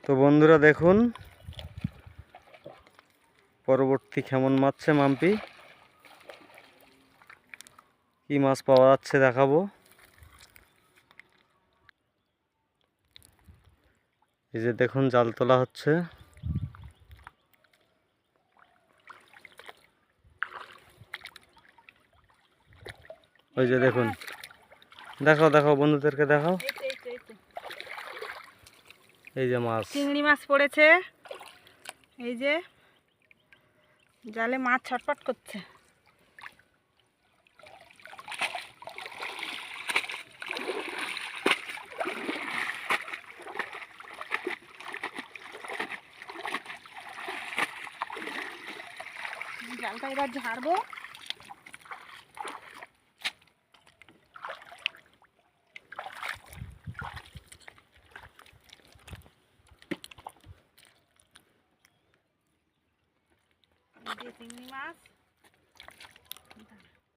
তো বন্ধুরা দেখুন পরবর্তী কেমন মারছে মাম্পি, কি মাছ পাওয়া যাচ্ছে দেখাবো। এই যে দেখুন জাল তোলা হচ্ছে। ওই যে দেখুন, দেখাও দেখাও বন্ধুদেরকে দেখাও। এই যে মাছ, চিংড়ি মাছ পড়েছে। এই যে জালে মাছ ছটফট করছে। জালটা এবার ঝাড়বো। চিংড়ি মাছ